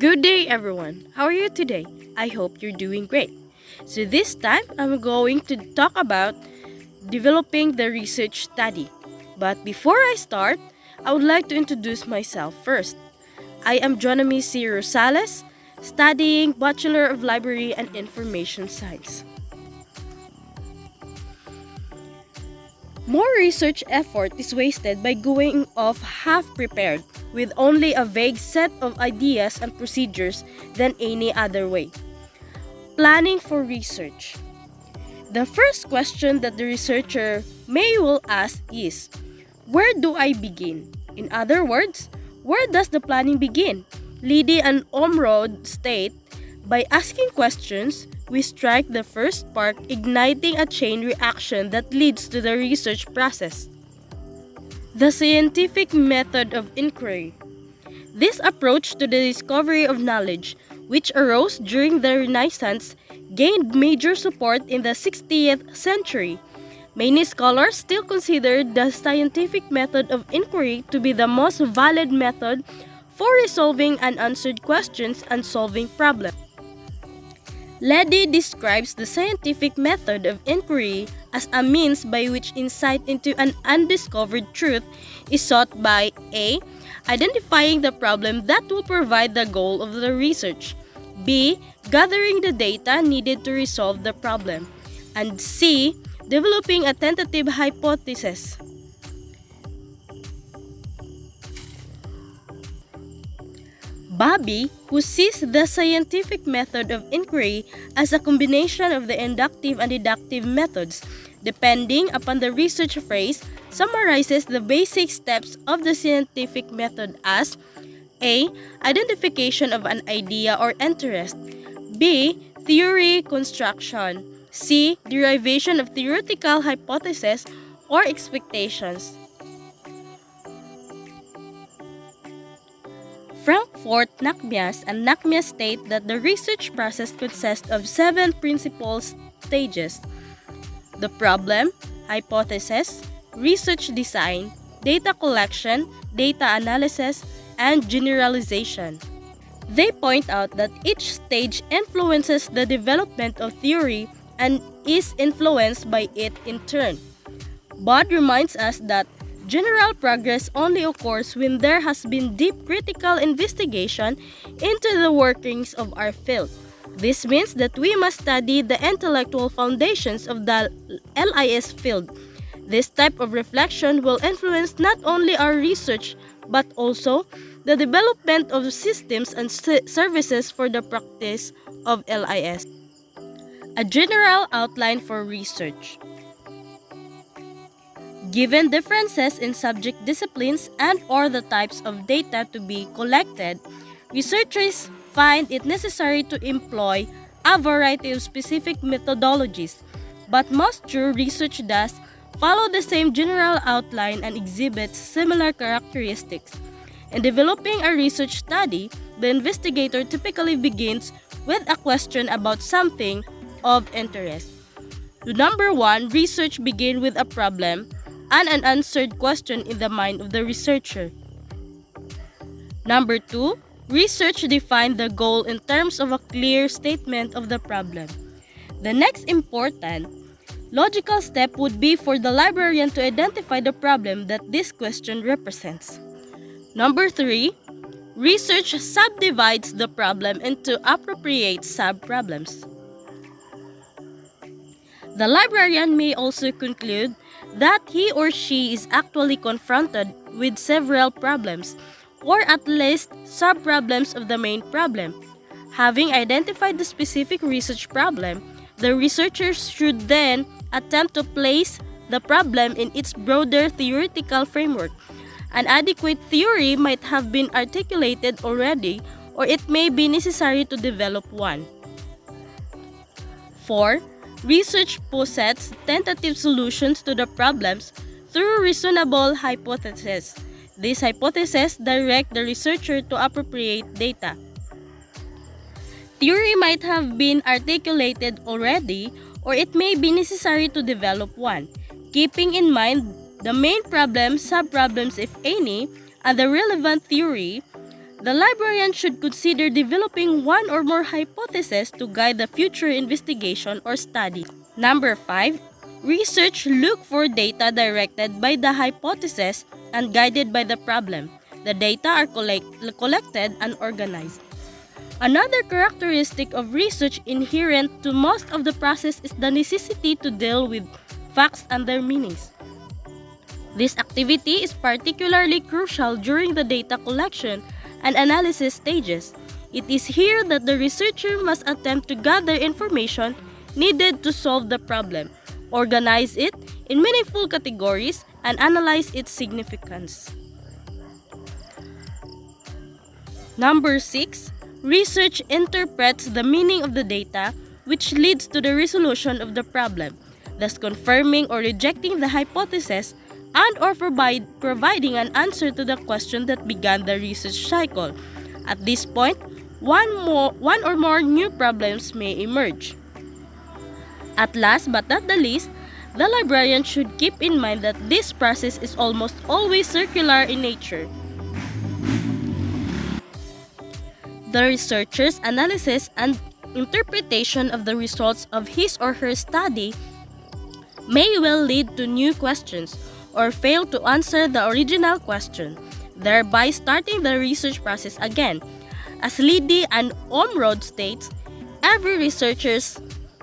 Good day, everyone. How are you today? I hope you're doing great. So, this time I'm going to talk about developing the research study. But before I start, I would like to introduce myself first. I am Jonomy C. Rosales, studying Bachelor of Library and Information Science. More research effort is wasted by going off half prepared with only a vague set of ideas and procedures than any other way. Planning for research. The first question that the researcher may will ask is, where do I begin? In other words, where does the planning begin? Liddy and Ormrod state, by asking questions, we strike the first spark, igniting a chain reaction that leads to the research process. The scientific method of inquiry. This approach to the discovery of knowledge, which arose during the Renaissance, gained major support in the 16th century. Many scholars still consider the scientific method of inquiry to be the most valid method for resolving unanswered questions and solving problems. Liddy describes the scientific method of inquiry as a means by which insight into an undiscovered truth is sought by A. Identifying the problem that will provide the goal of the research, B. Gathering the data needed to resolve the problem, and C. Developing a tentative hypothesis. Bobby, who sees the scientific method of inquiry as a combination of the inductive and deductive methods, depending upon the research phrase, summarizes the basic steps of the scientific method as A. Identification of an idea or interest, B. Theory construction, C. Derivation of theoretical hypotheses or expectations. Frankfurt, Nachmias, and Nachmias state that the research process consists of 7 principal stages: the problem, hypothesis, research design, data collection, data analysis, and generalization. They point out that each stage influences the development of theory and is influenced by it in turn. Bud reminds us that general progress only occurs when there has been deep critical investigation into the workings of our field. This means that we must study the intellectual foundations of the LIS field. This type of reflection will influence not only our research but also the development of systems and services for the practice of LIS. A general outline for research. Given differences in subject disciplines and or the types of data to be collected, researchers find it necessary to employ a variety of specific methodologies, but most true research does follow the same general outline and exhibits similar characteristics. In developing a research study, the investigator typically begins with a question about something of interest. Number 1, research begins with a problem and an unanswered question in the mind of the researcher. Number 2, research defines the goal in terms of a clear statement of the problem. The next important logical step would be for the librarian to identify the problem that this question represents. Number 3, research subdivides the problem into appropriate sub-problems. The librarian may also conclude that he or she is actually confronted with several problems, or at least sub-problems of the main problem. Having identified the specific research problem, the researchers should then attempt to place the problem in its broader theoretical framework. An adequate theory might have been articulated already, or it may be necessary to develop one. 4. Research posits tentative solutions to the problems through reasonable hypotheses. These hypotheses direct the researcher to appropriate data. Theory might have been articulated already, or it may be necessary to develop one, keeping in mind the main problem, sub-problems if any, and the relevant theory. The librarian should consider developing one or more hypotheses to guide the future investigation or study. Number 5. Research look for data directed by the hypothesis and guided by the problem. The data are collected and organized. Another characteristic of research inherent to most of the process is the necessity to deal with facts and their meanings. This activity is particularly crucial during the data collection and analysis stages. It is here that the researcher must attempt to gather information needed to solve the problem, organize it in meaningful categories, and analyze its significance. Number 6. Research interprets the meaning of the data, which leads to the resolution of the problem, thus confirming or rejecting the hypothesis and or providing an answer to the question that began the research cycle. At this point, one or more new problems may emerge. At last but not the least, the librarian should keep in mind that this process is almost always circular in nature. The researcher's analysis and interpretation of the results of his or her study may well lead to new questions or fail to answer the original question, thereby starting the research process again. As Liddy and Omrod states, every researcher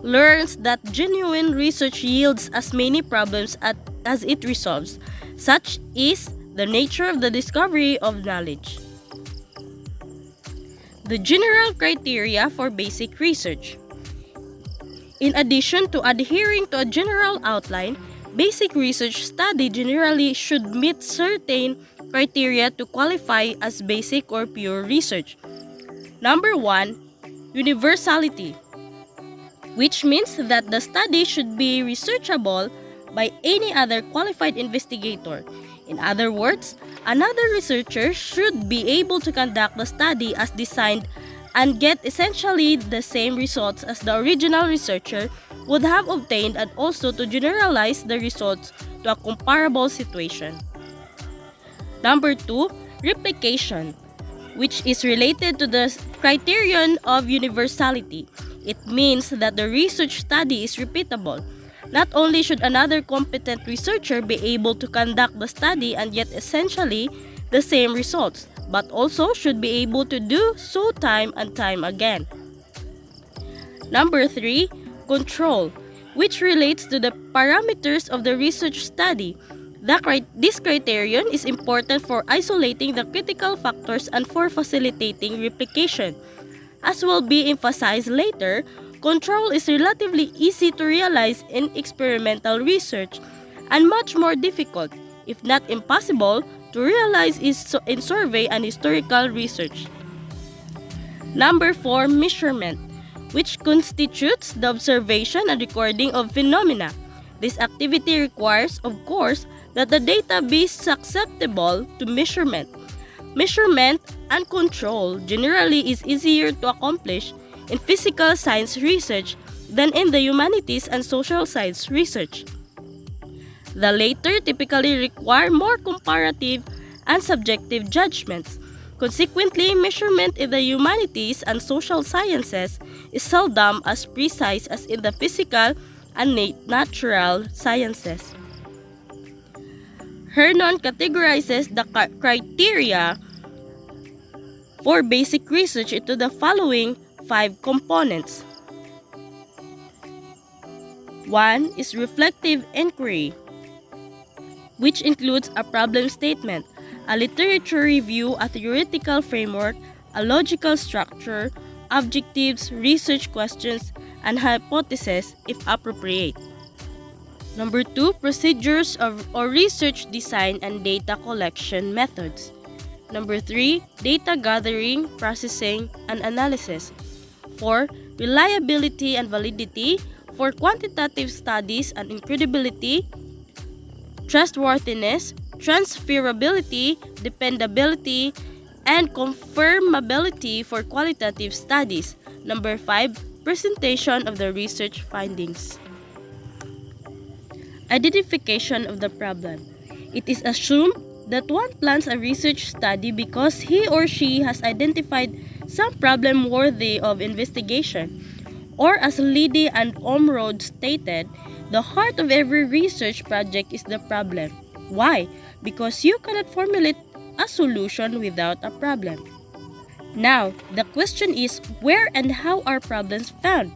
learns that genuine research yields as many problems as it resolves. Such is the nature of the discovery of knowledge. The general criteria for basic research. In addition to adhering to a general outline, basic research study generally should meet certain criteria to qualify as basic or pure research. Number 1, universality, which means that the study should be researchable by any other qualified investigator. In other words, another researcher should be able to conduct the study as designed and get essentially the same results as the original researcher would have obtained, and also to generalize the results to a comparable situation. Number 2, replication, which is related to the criterion of universality. It means that the research study is repeatable. Not only should another competent researcher be able to conduct the study and get essentially the same results, but also should be able to do so time and time again. Number 3, control, which relates to the parameters of the research study. This criterion is important for isolating the critical factors and for facilitating replication. As will be emphasized later, control is relatively easy to realize in experimental research and much more difficult, if not impossible, to realize in survey and historical research. Number 4, measurement, which constitutes the observation and recording of phenomena. This activity requires, of course, that the data be susceptible to measurement. Measurement and control generally is easier to accomplish in physical science research than in the humanities and social science research. The latter typically require more comparative and subjective judgments. Consequently, measurement in the humanities and social sciences is seldom as precise as in the physical and natural sciences. Hernon categorizes the criteria for basic research into the following 5 components. 1 is reflective inquiry, which includes a problem statement, a literature review, a theoretical framework, a logical structure, objectives, research questions, and hypotheses if appropriate. Number 2, procedures or research design and data collection methods. Number 3, data gathering, processing, and analysis. 4, reliability and validity for quantitative studies and incredibility, trustworthiness, transferability, dependability, and confirmability for qualitative studies. Number 5, presentation of the research findings. Identification of the problem. It is assumed that one plans a research study because he or she has identified some problem worthy of investigation. Or as Liddy and Omrod stated, the heart of every research project is the problem. Why? Because you cannot formulate a solution without a problem. Now, the question is, where and how are problems found?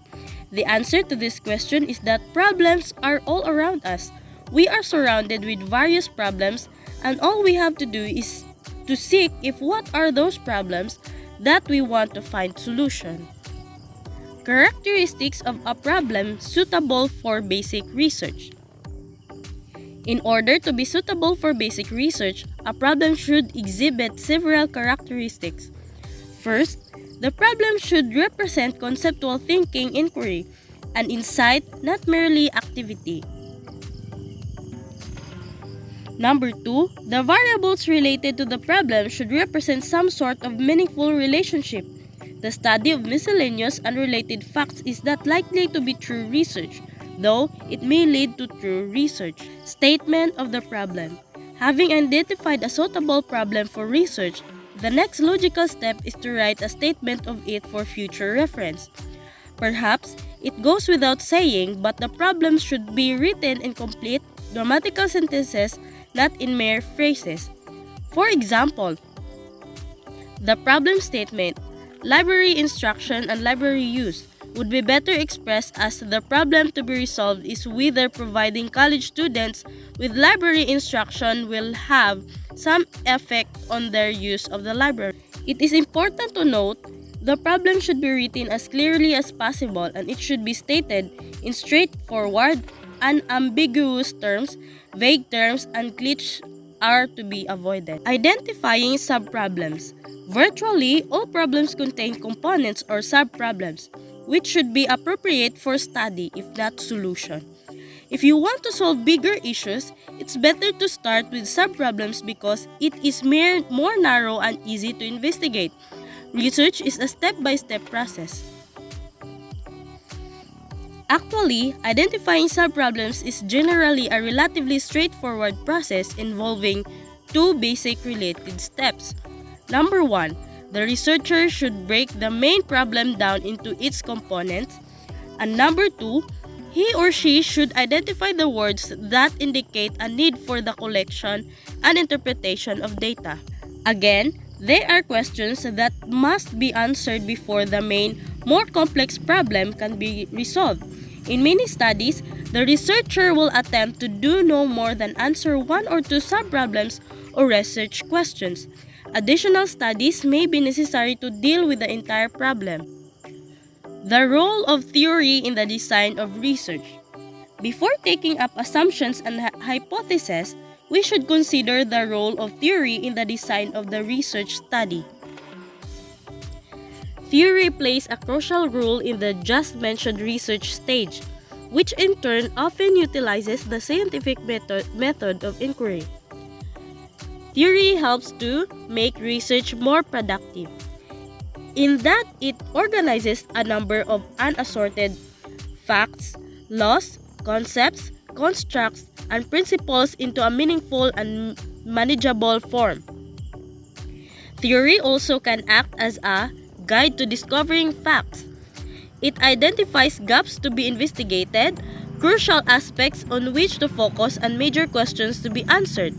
The answer to this question is that problems are all around us. We are surrounded with various problems, and all we have to do is to seek if what are those problems that we want to find solution. Characteristics of a problem suitable for basic research. In order to be suitable for basic research, a problem should exhibit several characteristics. First, the problem should represent conceptual thinking, inquiry, and insight, not merely activity. Number 2, the variables related to the problem should represent some sort of meaningful relationship. The study of miscellaneous unrelated facts is not likely to be true research, though it may lead to true research. Statement of the problem. Having identified a suitable problem for research, the next logical step is to write a statement of it for future reference. Perhaps it goes without saying, but the problem should be written in complete grammatical sentences, not in mere phrases. For example, the problem statement, library instruction and library use, would be better expressed as the problem to be resolved is whether providing college students with library instruction will have some effect on their use of the library. It is important to note the problem should be written as clearly as possible, and it should be stated in straightforward, unambiguous terms. Vague terms and cliches are to be avoided. Identifying subproblems. Virtually all problems contain components or subproblems, which should be appropriate for study if not solution. If you want to solve bigger issues, it's better to start with subproblems because it is more narrow and easy to investigate. Research is a step-by-step process. Actually, identifying subproblems is generally a relatively straightforward process involving two basic related steps. Number 1, the researcher should break the main problem down into its components. And number 2, he or she should identify the words that indicate a need for the collection and interpretation of data. Again, they are questions that must be answered before the main, more complex problem can be resolved. In many studies, the researcher will attempt to do no more than answer one or two subproblems or research questions. Additional studies may be necessary to deal with the entire problem. The role of theory in the design of research. Before taking up assumptions and hypotheses, we should consider the role of theory in the design of the research study. Theory plays a crucial role in the just mentioned research stage, which in turn often utilizes the scientific method of inquiry. Theory helps to make research more productive, in that it organizes a number of unassorted facts, laws, concepts, constructs, and principles into a meaningful and manageable form. Theory also can act as a guide to discovering facts. It identifies gaps to be investigated, crucial aspects on which to focus, and major questions to be answered.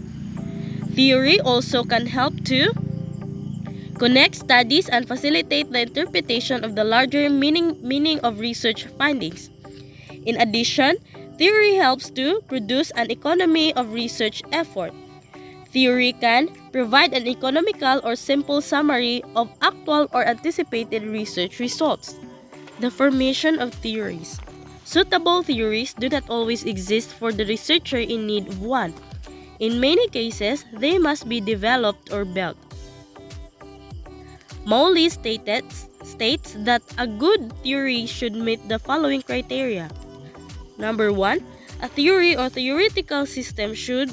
Theory also can help to connect studies and facilitate the interpretation of the larger meaning of research findings. In addition, theory helps to produce an economy of research effort. Theory can provide an economical or simple summary of actual or anticipated research results. The formation of theories. Suitable theories do not always exist for the researcher in need of one. In many cases, they must be developed or built. Mowley states that a good theory should meet the following criteria. Number 1, a theory or theoretical system should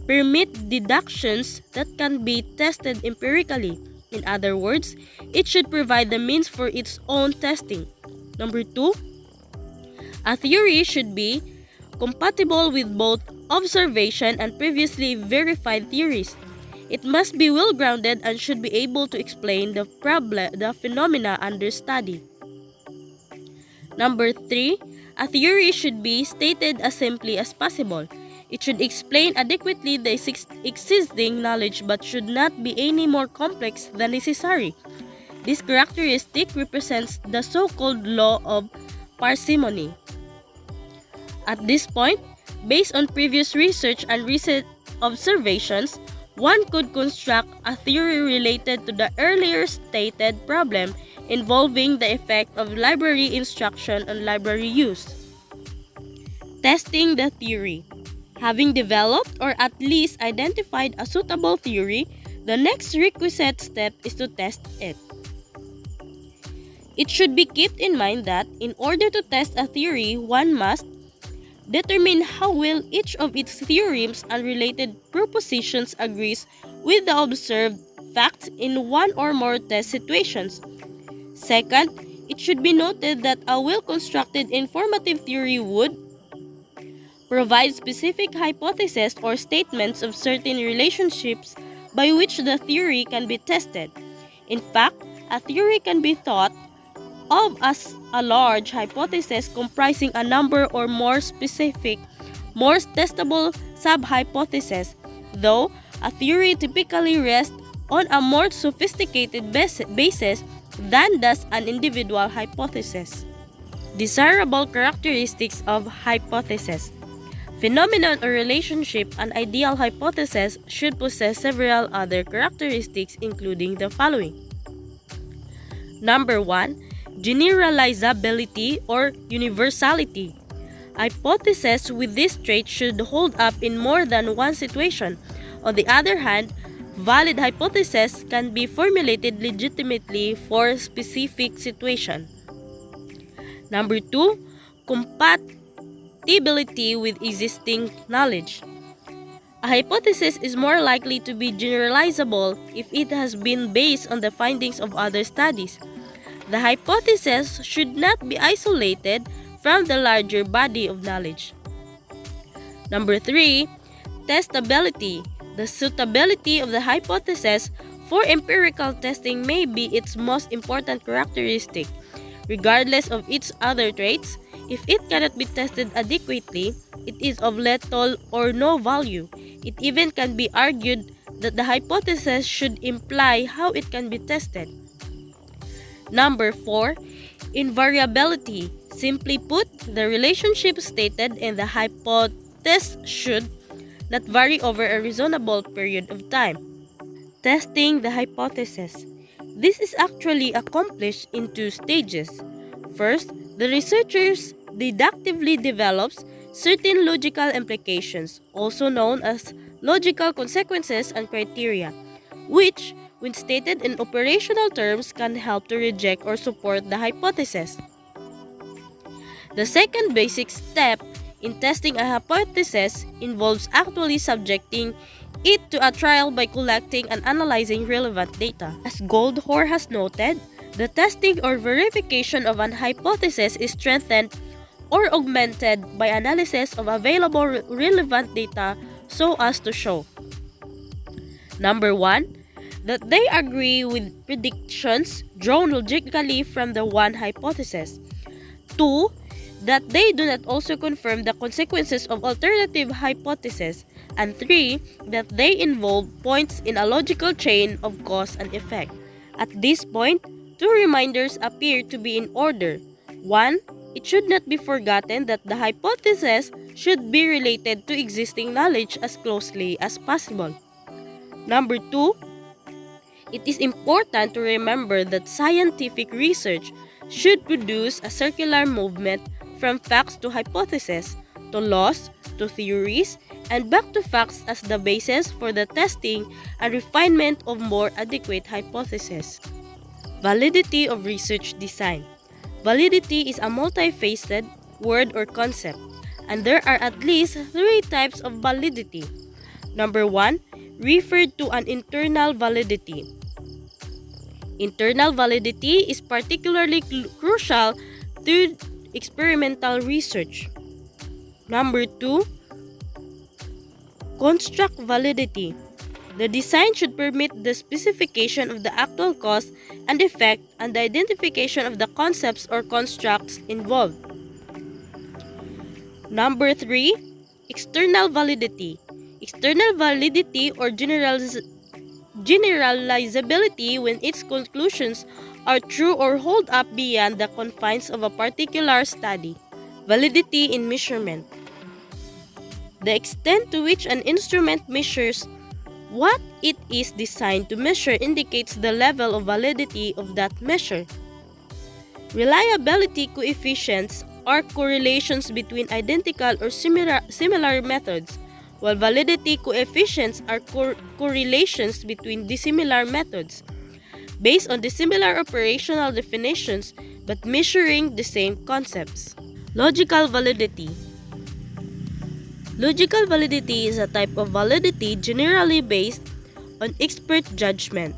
permit deductions that can be tested empirically. In other words, it should provide the means for its own testing. Number 2, a theory should be compatible with both observation and previously verified theories. It must be well-grounded and should be able to explain the phenomena under study. Number 3, a theory should be stated as simply as possible. It should explain adequately the existing knowledge but should not be any more complex than necessary. This characteristic represents the so-called law of parsimony. At this point, based on previous research and recent observations, one could construct a theory related to the earlier stated problem involving the effect of library instruction on library use. Testing the theory. Having developed or at least identified a suitable theory, the next requisite step is to test it. It should be kept in mind that in order to test a theory, one must determine how well each of its theorems and related propositions agrees with the observed facts in one or more test situations. Second, it should be noted that a well-constructed informative theory would provide specific hypotheses or statements of certain relationships by which the theory can be tested. In fact, a theory can be thought of as a large hypothesis comprising a number or more specific, more testable sub-hypotheses, though a theory typically rests on a more sophisticated basis than does an individual hypothesis. Desirable characteristics of hypothesis. Phenomenon or relationship, an ideal hypothesis should possess several other characteristics including the following. Number 1, generalizability or universality. Hypotheses with this trait should hold up in more than one situation. On the other hand, valid hypotheses can be formulated legitimately for a specific situation. Number 2, compatibility with existing knowledge. A hypothesis is more likely to be generalizable if it has been based on the findings of other studies. The hypothesis should not be isolated from the larger body of knowledge. Number 3, testability. The suitability of the hypothesis for empirical testing may be its most important characteristic. Regardless of its other traits, if it cannot be tested adequately, it is of little or no value. It even can be argued that the hypothesis should imply how it can be tested. Number 4, invariability. Simply put, the relationship stated in the hypothesis should not vary over a reasonable period of time. Testing the hypothesis. This is actually accomplished in 2 stages. First, the researchers deductively develops certain logical implications, also known as logical consequences and criteria, which, when stated in operational terms, can help to reject or support the hypothesis. The second basic step in testing a hypothesis involves actually subjecting it to a trial by collecting and analyzing relevant data. As Goldhor has noted, the testing or verification of an hypothesis is strengthened or augmented by analysis of available relevant data so as to show: Number 1, that they agree with predictions drawn logically from the one hypothesis. 2, that they do not also confirm the consequences of alternative hypotheses. And 3, that they involve points in a logical chain of cause and effect. At this point, 2 reminders appear to be in order. 1, it should not be forgotten that the hypothesis should be related to existing knowledge as closely as possible. Number 2, it is important to remember that scientific research should produce a circular movement from facts to hypotheses, to laws, to theories, and back to facts as the basis for the testing and refinement of more adequate hypotheses. Validity of research design. Validity is a multifaceted word or concept, and there are at least 3 types of validity. Number 1, referred to an internal validity. Internal validity is particularly crucial to experimental research. Number 2, construct validity. The design should permit the specification of the actual cause and effect and the identification of the concepts or constructs involved. Number 3, external validity. External validity or generalizability when its conclusions are true or hold up beyond the confines of a particular study. Validity in measurement. The extent to which an instrument measures what it is designed to measure indicates the level of validity of that measure. Reliability coefficients are correlations between identical or similar methods, while validity coefficients are correlations between dissimilar methods, based on dissimilar operational definitions but measuring the same concepts. Logical validity. Logical validity is a type of validity generally based on expert judgment.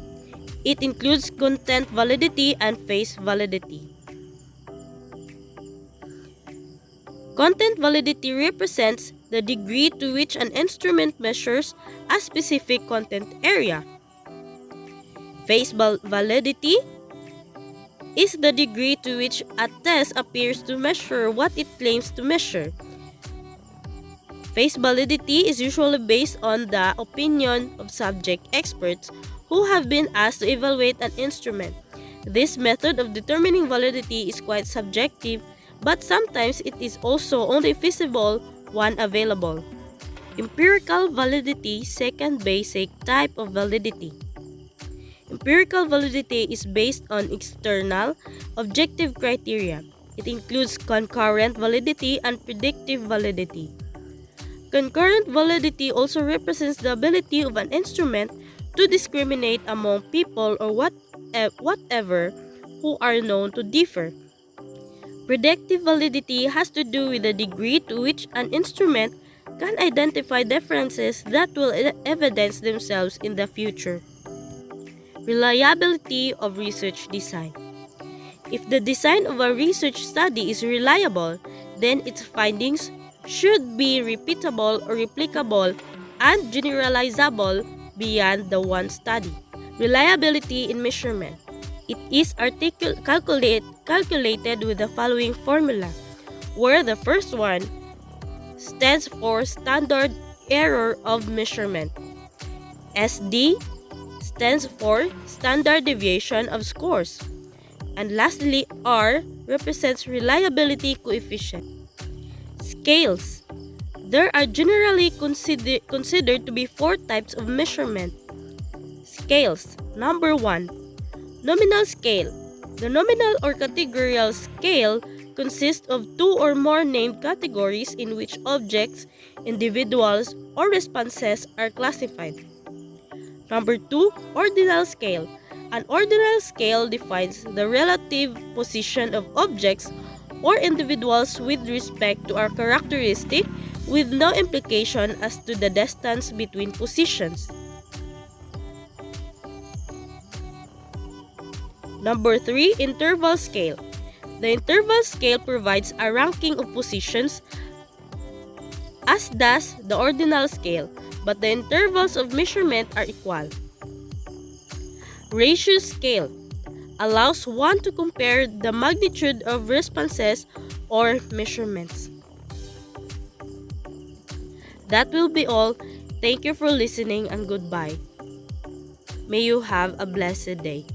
It includes content validity and face validity. Content validity represents the degree to which an instrument measures a specific content area. Face validity is the degree to which a test appears to measure what it claims to measure. Face validity is usually based on the opinion of subject experts who have been asked to evaluate an instrument. This method of determining validity is quite subjective, but sometimes it is also only feasible one available. Empirical validity, second basic type of validity. Empirical validity is based on external, objective criteria. It includes concurrent validity and predictive validity. Concurrent validity also represents the ability of an instrument to discriminate among people or whatever who are known to differ. Predictive validity has to do with the degree to which an instrument can identify differences that will evidence themselves in the future. Reliability of research design. If the design of a research study is reliable, then its findings should be repeatable or replicable and generalizable beyond the one study. Reliability in measurement. It is calculated with the following formula, where the first one stands for standard error of measurement. SD stands for standard deviation of scores. And lastly, R represents reliability coefficient. Scales. There are generally considered to be 4 types of measurement. Scales. Number 1. Nominal scale. The nominal or categorical scale consists of 2 or more named categories in which objects, individuals, or responses are classified. Number 2. Ordinal scale. An ordinal scale defines the relative position of objects or individuals with respect to a characteristic with no implication as to the distance between positions. Number 3. Interval scale. The interval scale provides a ranking of positions, as does the ordinal scale, but the intervals of measurement are equal. Ratio scale allows one to compare the magnitude of responses or measurements. That will be all. Thank you for listening and goodbye. May you have a blessed day.